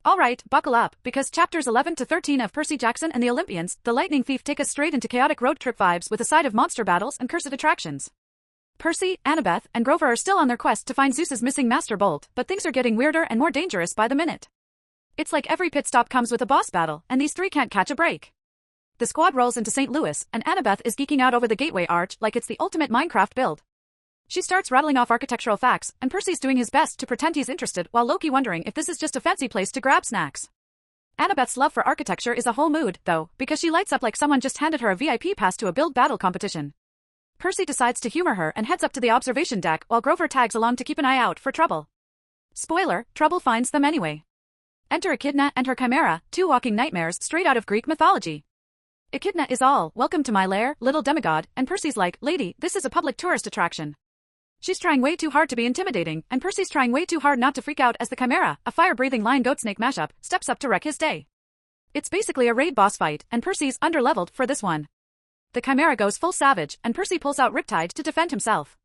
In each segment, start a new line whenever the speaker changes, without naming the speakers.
Alright, buckle up, because chapters 11 to 13 of Percy Jackson and the Olympians, the Lightning Thief take us straight into chaotic road trip vibes with a side of monster battles and cursed attractions. Percy, Annabeth, and Grover are still on their quest to find Zeus's missing Master Bolt, but things are getting weirder and more dangerous by the minute. It's like every pit stop comes with a boss battle, and these three can't catch a break. The squad rolls into St. Louis, and Annabeth is geeking out over the Gateway Arch like it's the ultimate Minecraft build. She starts rattling off architectural facts, and Percy's doing his best to pretend he's interested while Loki wondering if this is just a fancy place to grab snacks. Annabeth's love for architecture is a whole mood, though, because she lights up like someone just handed her a VIP pass to a build battle competition. Percy decides to humor her and heads up to the observation deck while Grover tags along to keep an eye out for trouble. Spoiler, trouble finds them anyway. Enter Echidna and her chimera, two walking nightmares straight out of Greek mythology. Echidna is all, "Welcome to my lair, little demigod," and Percy's like, "Lady, this is a public tourist attraction." She's trying way too hard to be intimidating, and Percy's trying way too hard not to freak out as the chimera, a fire-breathing lion-goat-snake mashup, steps up to wreck his day. It's basically a raid boss fight, and Percy's under-leveled for this one. The chimera goes full savage, and Percy pulls out Riptide to defend himself.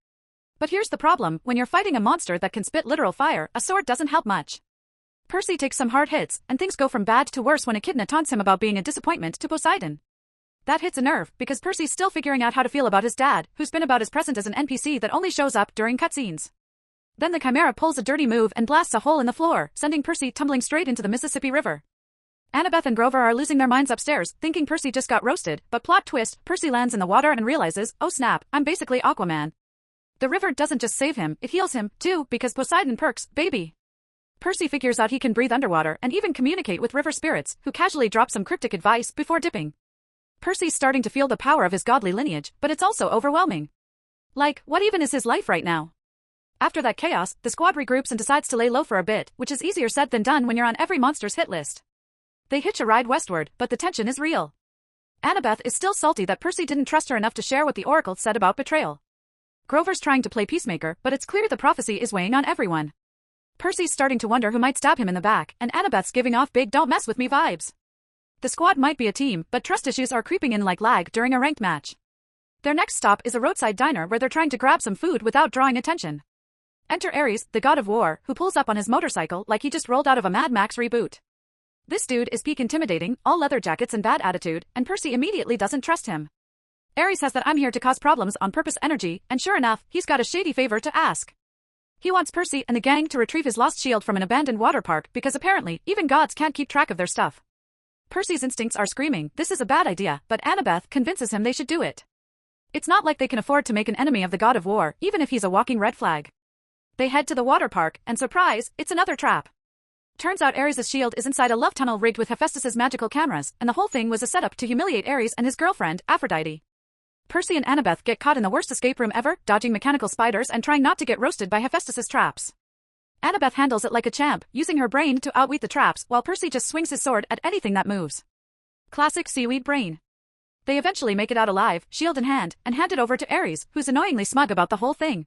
But here's the problem, when you're fighting a monster that can spit literal fire, a sword doesn't help much. Percy takes some hard hits, and things go from bad to worse when Echidna taunts him about being a disappointment to Poseidon. That hits a nerve, because Percy's still figuring out how to feel about his dad, who's been about as present as an NPC that only shows up during cutscenes. Then the chimera pulls a dirty move and blasts a hole in the floor, sending Percy tumbling straight into the Mississippi River. Annabeth and Grover are losing their minds upstairs, thinking Percy just got roasted, but plot twist, Percy lands in the water and realizes, oh snap, I'm basically Aquaman. The river doesn't just save him, it heals him, too, because Poseidon perks, baby. Percy figures out he can breathe underwater and even communicate with river spirits, who casually drop some cryptic advice before dipping. Percy's starting to feel the power of his godly lineage, but it's also overwhelming. Like, what even is his life right now? After that chaos, the squad regroups and decides to lay low for a bit, which is easier said than done when you're on every monster's hit list. They hitch a ride westward, but the tension is real. Annabeth is still salty that Percy didn't trust her enough to share what the oracle said about betrayal. Grover's trying to play peacemaker, but it's clear the prophecy is weighing on everyone. Percy's starting to wonder who might stab him in the back, and Annabeth's giving off big don't mess with me vibes. The squad might be a team, but trust issues are creeping in like lag during a ranked match. Their next stop is a roadside diner where they're trying to grab some food without drawing attention. Enter Ares, the god of war, who pulls up on his motorcycle like he just rolled out of a Mad Max reboot. This dude is peak intimidating, all leather jackets and bad attitude, and Percy immediately doesn't trust him. Ares has that "I'm here to cause problems on purpose" energy, and sure enough, he's got a shady favor to ask. He wants Percy and the gang to retrieve his lost shield from an abandoned water park because apparently, even gods can't keep track of their stuff. Percy's instincts are screaming, this is a bad idea, but Annabeth convinces him they should do it. It's not like they can afford to make an enemy of the god of war, even if he's a walking red flag. They head to the water park, and surprise, it's another trap. Turns out Ares' shield is inside a love tunnel rigged with Hephaestus' magical cameras, and the whole thing was a setup to humiliate Ares and his girlfriend, Aphrodite. Percy and Annabeth get caught in the worst escape room ever, dodging mechanical spiders and trying not to get roasted by Hephaestus' traps. Annabeth handles it like a champ, using her brain to outwit the traps while Percy just swings his sword at anything that moves. Classic seaweed brain. They eventually make it out alive, shield in hand, and hand it over to Ares, who's annoyingly smug about the whole thing.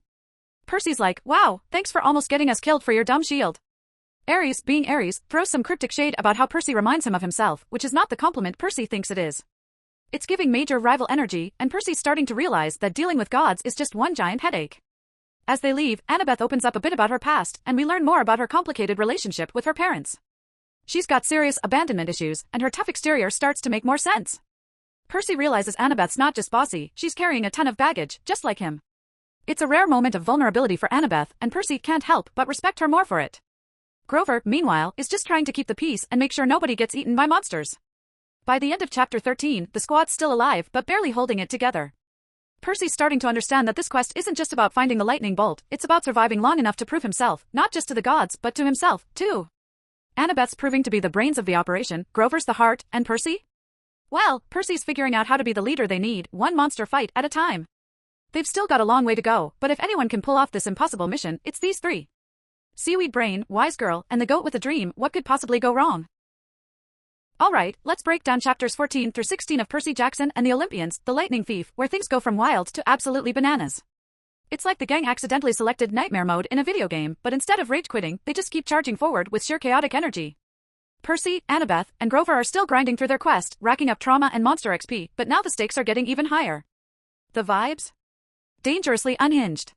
Percy's like, wow, thanks for almost getting us killed for your dumb shield. Ares, being Ares, throws some cryptic shade about how Percy reminds him of himself, which is not the compliment Percy thinks it is. It's giving major rival energy, and Percy's starting to realize that dealing with gods is just one giant headache. As they leave, Annabeth opens up a bit about her past, and we learn more about her complicated relationship with her parents. She's got serious abandonment issues, and her tough exterior starts to make more sense. Percy realizes Annabeth's not just bossy, she's carrying a ton of baggage, just like him. It's a rare moment of vulnerability for Annabeth, and Percy can't help but respect her more for it. Grover, meanwhile, is just trying to keep the peace and make sure nobody gets eaten by monsters. By the end of chapter 13, the squad's still alive but barely holding it together. Percy's starting to understand that this quest isn't just about finding the lightning bolt, it's about surviving long enough to prove himself, not just to the gods, but to himself, too. Annabeth's proving to be the brains of the operation, Grover's the heart, and Percy? Well, Percy's figuring out how to be the leader they need, one monster fight at a time. They've still got a long way to go, but if anyone can pull off this impossible mission, it's these three. Seaweed Brain, Wise Girl, and the Goat with a Dream, what could possibly go wrong? Alright, let's break down chapters 14 through 16 of Percy Jackson and the Olympians, the Lightning Thief, where things go from wild to absolutely bananas. It's like the gang accidentally selected nightmare mode in a video game, but instead of rage quitting, they just keep charging forward with sheer chaotic energy. Percy, Annabeth, and Grover are still grinding through their quest, racking up trauma and monster XP, but now the stakes are getting even higher. The vibes? Dangerously unhinged.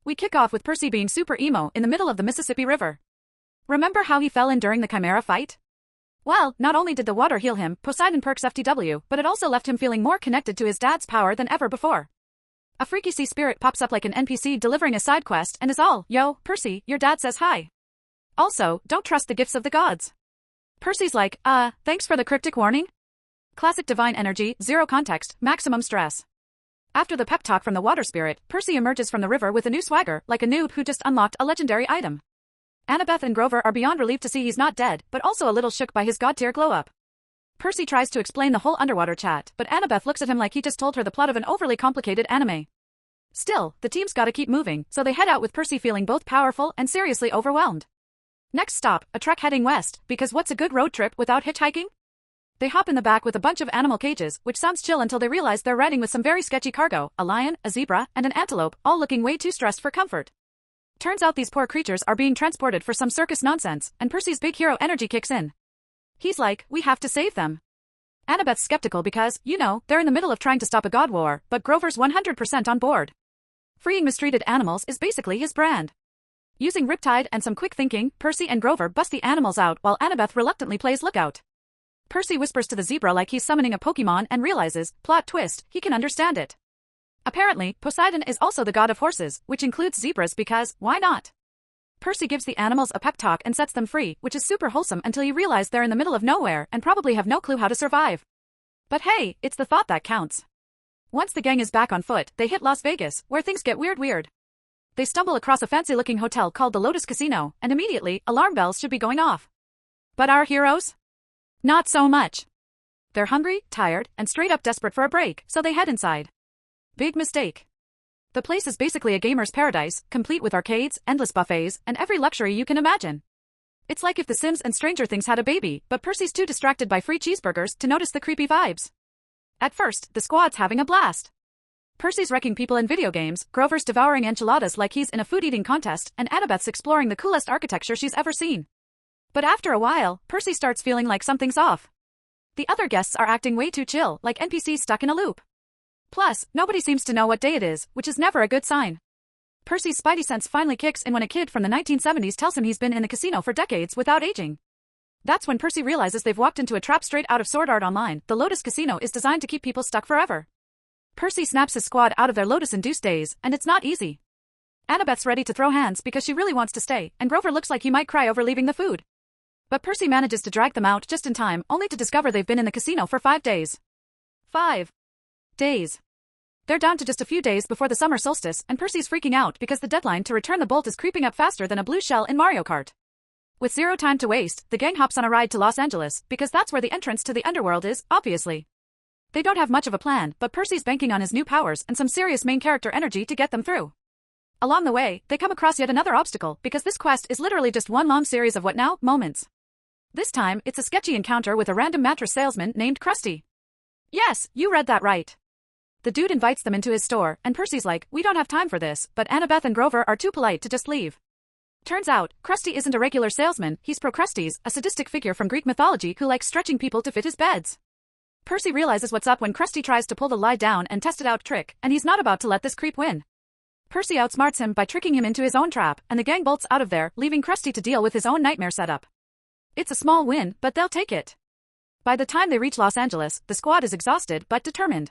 We kick off with Percy being super emo in the middle of the Mississippi River. Remember how he fell in during the Chimera fight? Well, not only did the water heal him, Poseidon perks FTW, but it also left him feeling more connected to his dad's power than ever before. A freaky sea spirit pops up like an NPC delivering a side quest and is all, "Yo, Percy, your dad says hi. Also, don't trust the gifts of the gods." Percy's like, thanks for the cryptic warning." Classic divine energy, zero context, maximum stress. After the pep talk from the water spirit, Percy emerges from the river with a new swagger, like a noob who just unlocked a legendary item. Annabeth and Grover are beyond relieved to see he's not dead, but also a little shook by his god-tier glow-up. Percy tries to explain the whole underwater chat, but Annabeth looks at him like he just told her the plot of an overly complicated anime. Still, the team's gotta keep moving, so they head out with Percy feeling both powerful and seriously overwhelmed. Next stop, a trek heading west, because what's a good road trip without hitchhiking? They hop in the back with a bunch of animal cages, which sounds chill until they realize they're riding with some very sketchy cargo, a lion, a zebra, and an antelope, all looking way too stressed for comfort. Turns out these poor creatures are being transported for some circus nonsense, and Percy's big hero energy kicks in. He's like, we have to save them. Annabeth's skeptical because, they're in the middle of trying to stop a god war, but Grover's 100% on board. Freeing mistreated animals is basically his brand. Using Riptide and some quick thinking, Percy and Grover bust the animals out while Annabeth reluctantly plays lookout. Percy whispers to the zebra like he's summoning a Pokemon and realizes, plot twist, he can understand it. Apparently, Poseidon is also the god of horses, which includes zebras because, why not? Percy gives the animals a pep talk and sets them free, which is super wholesome until you realize they're in the middle of nowhere and probably have no clue how to survive. But hey, it's the thought that counts. Once the gang is back on foot, they hit Las Vegas, where things get weird. They stumble across a fancy-looking hotel called the Lotus Casino, and immediately, alarm bells should be going off. But our heroes? Not so much. They're hungry, tired, and straight-up desperate for a break, so they head inside. Big mistake. The place is basically a gamer's paradise, complete with arcades, endless buffets, and every luxury you can imagine. It's like if The Sims and Stranger Things had a baby, but Percy's too distracted by free cheeseburgers to notice the creepy vibes. At first, the squad's having a blast. Percy's wrecking people in video games, Grover's devouring enchiladas like he's in a food-eating contest, and Annabeth's exploring the coolest architecture she's ever seen. But after a while, Percy starts feeling like something's off. The other guests are acting way too chill, like NPCs stuck in a loop. Plus, nobody seems to know what day it is, which is never a good sign. Percy's spidey sense finally kicks in when a kid from the 1970s tells him he's been in the casino for decades without aging. That's when Percy realizes they've walked into a trap straight out of Sword Art Online. The Lotus Casino is designed to keep people stuck forever. Percy snaps his squad out of their Lotus-induced days, and it's not easy. Annabeth's ready to throw hands because she really wants to stay, and Grover looks like he might cry over leaving the food. But Percy manages to drag them out just in time, only to discover they've been in the casino for 5 days. 5 days. They're down to just a few days before the summer solstice, and Percy's freaking out because the deadline to return the bolt is creeping up faster than a blue shell in Mario Kart. With zero time to waste, the gang hops on a ride to Los Angeles, because that's where the entrance to the underworld is, obviously. They don't have much of a plan, but Percy's banking on his new powers and some serious main character energy to get them through. Along the way, they come across yet another obstacle, because this quest is literally just one long series of what now, moments. This time, it's a sketchy encounter with a random mattress salesman named Krusty. Yes, you read that right. The dude invites them into his store, and Percy's like, we don't have time for this, but Annabeth and Grover are too polite to just leave. Turns out, Krusty isn't a regular salesman, he's Procrustes, a sadistic figure from Greek mythology who likes stretching people to fit his beds. Percy realizes what's up when Krusty tries to pull the lie down and test it out trick, and he's not about to let this creep win. Percy outsmarts him by tricking him into his own trap, and the gang bolts out of there, leaving Krusty to deal with his own nightmare setup. It's a small win, but they'll take it. By the time they reach Los Angeles, the squad is exhausted but determined.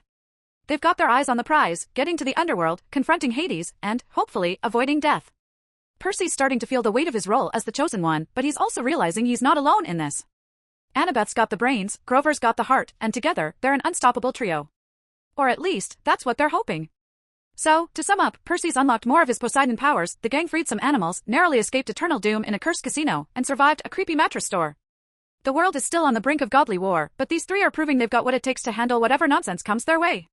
They've got their eyes on the prize, getting to the underworld, confronting Hades, and, hopefully, avoiding death. Percy's starting to feel the weight of his role as the chosen one, but he's also realizing he's not alone in this. Annabeth's got the brains, Grover's got the heart, and together, they're an unstoppable trio. Or at least, that's what they're hoping. So, to sum up, Percy's unlocked more of his Poseidon powers, the gang freed some animals, narrowly escaped eternal doom in a cursed casino, and survived a creepy mattress store. The world is still on the brink of godly war, but these three are proving they've got what it takes to handle whatever nonsense comes their way.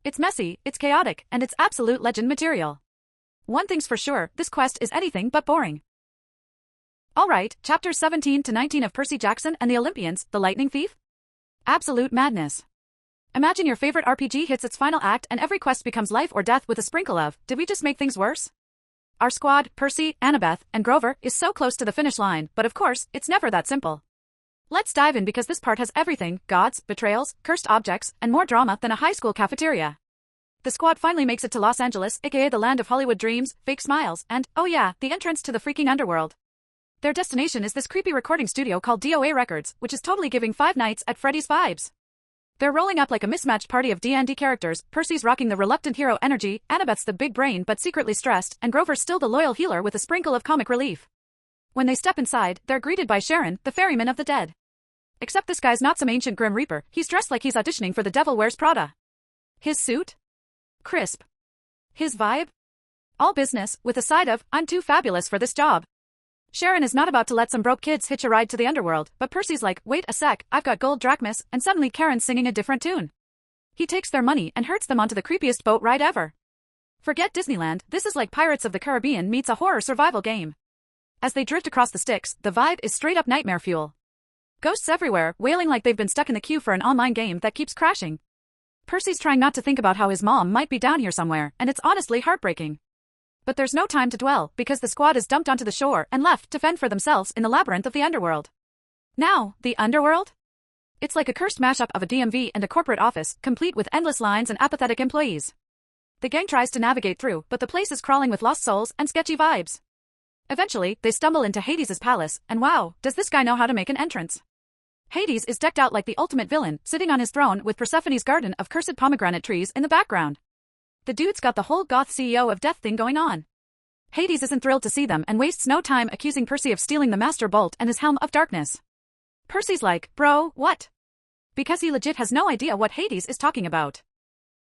It's messy, it's chaotic, and it's absolute legend material. One thing's for sure, this quest is anything but boring. Alright, chapters 17 to 19 of Percy Jackson and the Olympians, the Lightning Thief? Absolute madness. Imagine your favorite RPG hits its final act and every quest becomes life or death with a sprinkle of, did we just make things worse? Our squad, Percy, Annabeth, and Grover, is so close to the finish line, but of course, it's never that simple. Let's dive in because this part has everything, gods, betrayals, cursed objects, and more drama than a high school cafeteria. The squad finally makes it to Los Angeles, aka the land of Hollywood dreams, fake smiles, and, oh yeah, the entrance to the freaking underworld. Their destination is this creepy recording studio called DOA Records, which is totally giving Five Nights at Freddy's vibes. They're rolling up like a mismatched party of D&D characters. Percy's rocking the reluctant hero energy, Annabeth's the big brain but secretly stressed, and Grover's still the loyal healer with a sprinkle of comic relief. When they step inside, they're greeted by Sharon, the ferryman of the dead. Except this guy's not some ancient Grim Reaper, he's dressed like he's auditioning for The Devil Wears Prada. His suit? Crisp. His vibe? All business, with a side of, I'm too fabulous for this job. Sharon is not about to let some broke kids hitch a ride to the underworld, but Percy's like, wait a sec, I've got gold drachmas, and suddenly Karen's singing a different tune. He takes their money and hurts them onto the creepiest boat ride ever. Forget Disneyland, this is like Pirates of the Caribbean meets a horror survival game. As they drift across the sticks, the vibe is straight up nightmare fuel. Ghosts everywhere, wailing like they've been stuck in the queue for an online game that keeps crashing. Percy's trying not to think about how his mom might be down here somewhere, and it's honestly heartbreaking. But there's no time to dwell, because the squad is dumped onto the shore and left to fend for themselves in the labyrinth of the underworld. Now, the underworld? It's like a cursed mashup of a DMV and a corporate office, complete with endless lines and apathetic employees. The gang tries to navigate through, but the place is crawling with lost souls and sketchy vibes. Eventually, they stumble into Hades' palace, and wow, does this guy know how to make an entrance. Hades is decked out like the ultimate villain, sitting on his throne with Persephone's garden of cursed pomegranate trees in the background. The dude's got the whole goth CEO of death thing going on. Hades isn't thrilled to see them and wastes no time accusing Percy of stealing the Master Bolt and his Helm of Darkness. Percy's like, bro, what? Because he legit has no idea what Hades is talking about.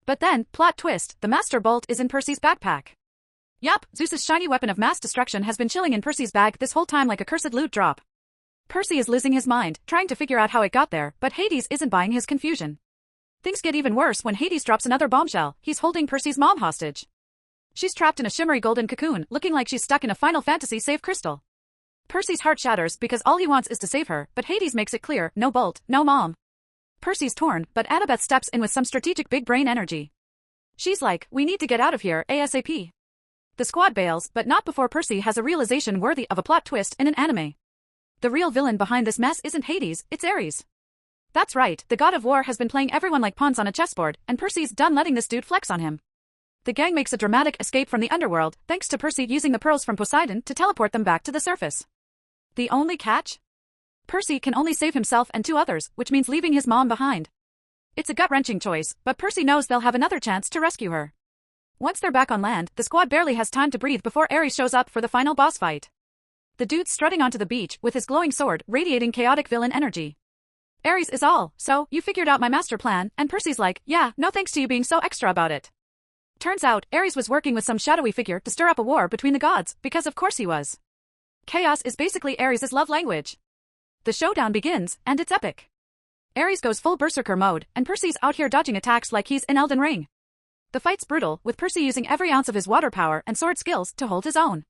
But then, plot twist, the Master Bolt is in Percy's backpack. Yup, Zeus's shiny weapon of mass destruction has been chilling in Percy's bag this whole time like a cursed loot drop. Percy is losing his mind, trying to figure out how it got there, but Hades isn't buying his confusion. Things get even worse when Hades drops another bombshell. He's holding Percy's mom hostage. She's trapped in a shimmery golden cocoon, looking like she's stuck in a Final Fantasy save crystal. Percy's heart shatters because all he wants is to save her, but Hades makes it clear, no Bolt, no mom. Percy's torn, but Annabeth steps in with some strategic big brain energy. She's like, we need to get out of here, ASAP. The squad bails, but not before Percy has a realization worthy of a plot twist in an anime. The real villain behind this mess isn't Hades, it's Ares. That's right, the god of war has been playing everyone like pawns on a chessboard, and Percy's done letting this dude flex on him. The gang makes a dramatic escape from the underworld, thanks to Percy using the pearls from Poseidon to teleport them back to the surface. The only catch? Percy can only save himself and two others, which means leaving his mom behind. It's a gut-wrenching choice, but Percy knows they'll have another chance to rescue her. Once they're back on land, the squad barely has time to breathe before Ares shows up for the final boss fight. The dude's strutting onto the beach with his glowing sword, radiating chaotic villain energy. Ares is all, so, you figured out my master plan, and Percy's like, yeah, no thanks to you being so extra about it. Turns out, Ares was working with some shadowy figure to stir up a war between the gods, because of course he was. Chaos is basically Ares' love language. The showdown begins, and it's epic. Ares goes full berserker mode, and Percy's out here dodging attacks like he's in Elden Ring. The fight's brutal, with Percy using every ounce of his water power and sword skills to hold his own.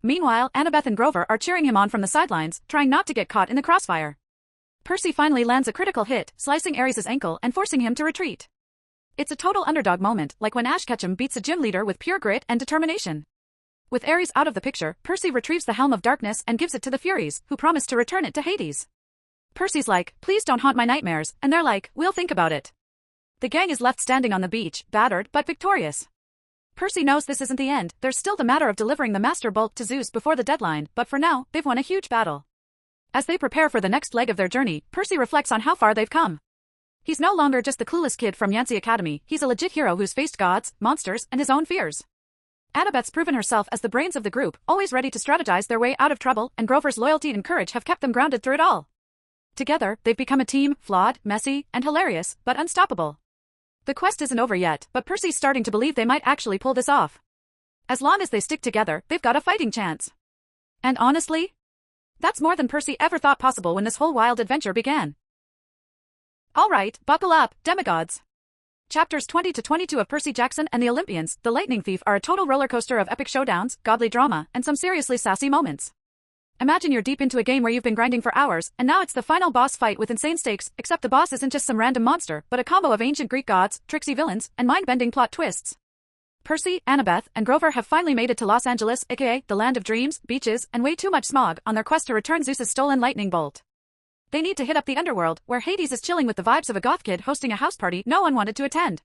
Meanwhile, Annabeth and Grover are cheering him on from the sidelines, trying not to get caught in the crossfire. Percy finally lands a critical hit, slicing Ares' ankle and forcing him to retreat. It's a total underdog moment, like when Ash Ketchum beats a gym leader with pure grit and determination. With Ares out of the picture, Percy retrieves the Helm of Darkness and gives it to the Furies, who promise to return it to Hades. Percy's like, please don't haunt my nightmares, and they're like, we'll think about it. The gang is left standing on the beach, battered but victorious. Percy knows this isn't the end, there's still the matter of delivering the Master Bolt to Zeus before the deadline, but for now, they've won a huge battle. As they prepare for the next leg of their journey, Percy reflects on how far they've come. He's no longer just the clueless kid from Yancey Academy, he's a legit hero who's faced gods, monsters, and his own fears. Annabeth's proven herself as the brains of the group, always ready to strategize their way out of trouble, and Grover's loyalty and courage have kept them grounded through it all. Together, they've become a team, flawed, messy, and hilarious, but unstoppable. The quest isn't over yet, but Percy's starting to believe they might actually pull this off. As long as they stick together, they've got a fighting chance. And honestly, that's more than Percy ever thought possible when this whole wild adventure began. Alright, buckle up, demigods. Chapters 20 to 22 of Percy Jackson and the Olympians, The Lightning Thief are a total roller coaster of epic showdowns, godly drama, and some seriously sassy moments. Imagine you're deep into a game where you've been grinding for hours, and now it's the final boss fight with insane stakes, except the boss isn't just some random monster, but a combo of ancient Greek gods, tricksy villains, and mind-bending plot twists. Percy, Annabeth, and Grover have finally made it to Los Angeles, aka the land of dreams, beaches, and way too much smog, on their quest to return Zeus's stolen lightning bolt. They need to hit up the underworld, where Hades is chilling with the vibes of a goth kid hosting a house party no one wanted to attend.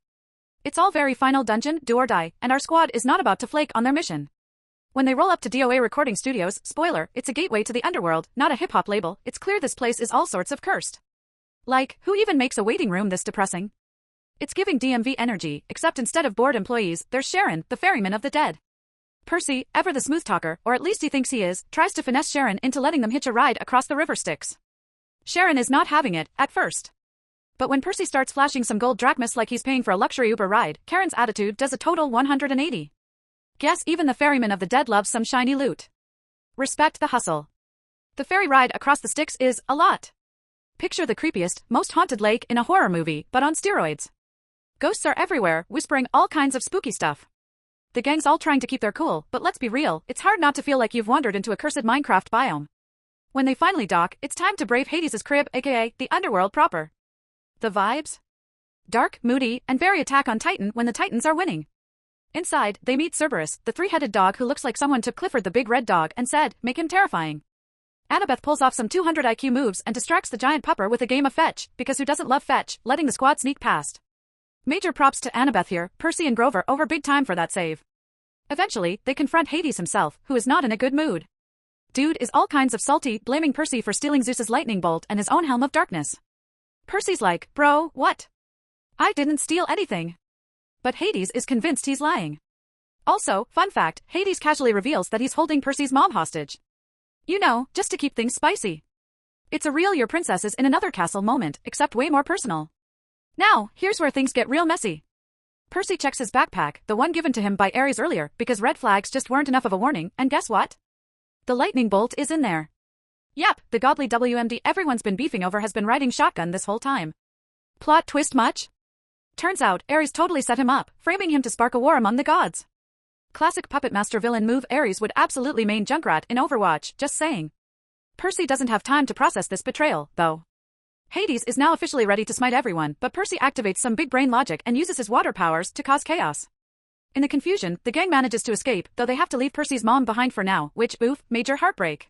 It's all very final dungeon, do or die, and our squad is not about to flake on their mission. When they roll up to DOA recording studios, spoiler, it's a gateway to the underworld, not a hip-hop label, it's clear this place is all sorts of cursed. Like, who even makes a waiting room this depressing? It's giving DMV energy, except instead of bored employees, there's Sharon, the ferryman of the dead. Percy, ever the smooth talker, or at least he thinks he is, tries to finesse Sharon into letting them hitch a ride across the river Styx. Sharon is not having it, at first. But when Percy starts flashing some gold drachmas like he's paying for a luxury Uber ride, Karen's attitude does a total 180. Guess even the ferryman of the dead loves some shiny loot. Respect the hustle. The ferry ride across the Styx is a lot. Picture the creepiest, most haunted lake in a horror movie, but on steroids. Ghosts are everywhere, whispering all kinds of spooky stuff. The gang's all trying to keep their cool, but let's be real, it's hard not to feel like you've wandered into a cursed Minecraft biome. When they finally dock, it's time to brave Hades' crib, aka the underworld proper. The vibes? Dark, moody, and very Attack on Titan when the Titans are winning. Inside, they meet Cerberus, the three-headed dog who looks like someone took Clifford the Big Red Dog and said, make him terrifying. Annabeth pulls off some 200 IQ moves and distracts the giant pupper with a game of fetch, because who doesn't love fetch, letting the squad sneak past. Major props to Annabeth here, Percy and Grover over big time for that save. Eventually, they confront Hades himself, who is not in a good mood. Dude is all kinds of salty, blaming Percy for stealing Zeus's lightning bolt and his own helm of darkness. Percy's like, bro, what? I didn't steal anything. But Hades is convinced he's lying. Also, fun fact, Hades casually reveals that he's holding Percy's mom hostage. You know, just to keep things spicy. It's a real your princess is in another castle moment, except way more personal. Now, here's where things get real messy. Percy checks his backpack, the one given to him by Ares earlier, because red flags just weren't enough of a warning, and guess what? The lightning bolt is in there. Yep, the godly WMD everyone's been beefing over has been riding shotgun this whole time. Plot twist much? Turns out, Ares totally set him up, framing him to spark a war among the gods. Classic puppet master villain move. Ares would absolutely main Junkrat in Overwatch, just saying. Percy doesn't have time to process this betrayal, though. Hades is now officially ready to smite everyone, but Percy activates some big brain logic and uses his water powers to cause chaos. In the confusion, the gang manages to escape, though they have to leave Percy's mom behind for now, which, oof, major heartbreak.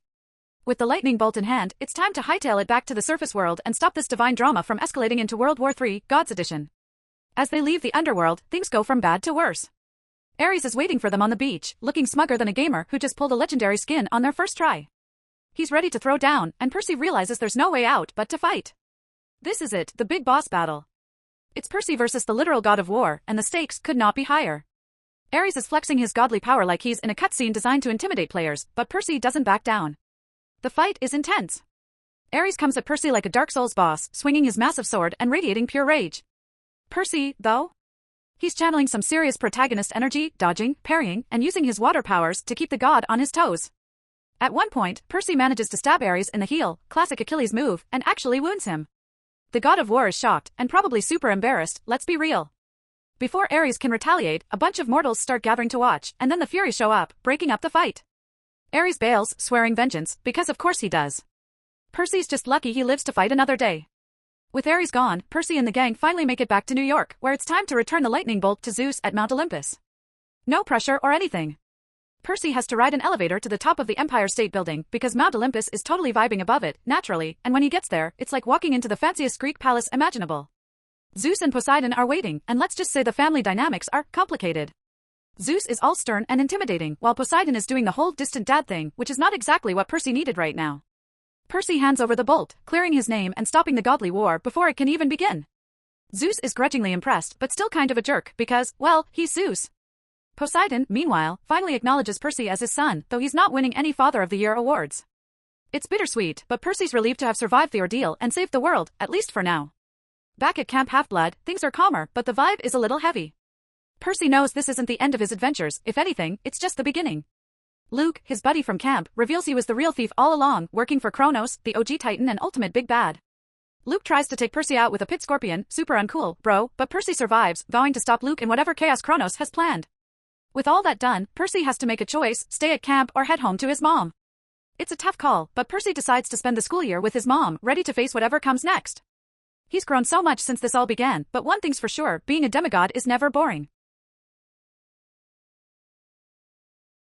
With the lightning bolt in hand, it's time to hightail it back to the surface world and stop this divine drama from escalating into World War III, Gods Edition. As they leave the underworld, things go from bad to worse. Ares is waiting for them on the beach, looking smugger than a gamer who just pulled a legendary skin on their first try. He's ready to throw down, and Percy realizes there's no way out but to fight. This is it, the big boss battle. It's Percy versus the literal god of war, and the stakes could not be higher. Ares is flexing his godly power like he's in a cutscene designed to intimidate players, but Percy doesn't back down. The fight is intense. Ares comes at Percy like a Dark Souls boss, swinging his massive sword and radiating pure rage. Percy, though? He's channeling some serious protagonist energy, dodging, parrying, and using his water powers to keep the god on his toes. At one point, Percy manages to stab Ares in the heel, classic Achilles move, and actually wounds him. The god of war is shocked, and probably super embarrassed, let's be real. Before Ares can retaliate, a bunch of mortals start gathering to watch, and then the Furies show up, breaking up the fight. Ares bails, swearing vengeance, because of course he does. Percy's just lucky he lives to fight another day. With Ares gone, Percy and the gang finally make it back to New York, where it's time to return the lightning bolt to Zeus at Mount Olympus. No pressure or anything. Percy has to ride an elevator to the top of the Empire State Building, because Mount Olympus is totally vibing above it, naturally, and when he gets there, it's like walking into the fanciest Greek palace imaginable. Zeus and Poseidon are waiting, and let's just say the family dynamics are complicated. Zeus is all stern and intimidating, while Poseidon is doing the whole distant dad thing, which is not exactly what Percy needed right now. Percy hands over the bolt, clearing his name and stopping the godly war before it can even begin. Zeus is grudgingly impressed, but still kind of a jerk, because, well, he's Zeus. Poseidon, meanwhile, finally acknowledges Percy as his son, though he's not winning any Father of the Year awards. It's bittersweet, but Percy's relieved to have survived the ordeal and saved the world, at least for now. Back at Camp Half-Blood, things are calmer, but the vibe is a little heavy. Percy knows this isn't the end of his adventures, if anything, it's just the beginning. Luke, his buddy from camp, reveals he was the real thief all along, working for Kronos, the OG Titan and ultimate big bad. Luke tries to take Percy out with a pit scorpion, super uncool, bro, but Percy survives, vowing to stop Luke in whatever chaos Kronos has planned. With all that done, Percy has to make a choice, stay at camp or head home to his mom. It's a tough call, but Percy decides to spend the school year with his mom, ready to face whatever comes next. He's grown so much since this all began, but one thing's for sure, being a demigod is never boring.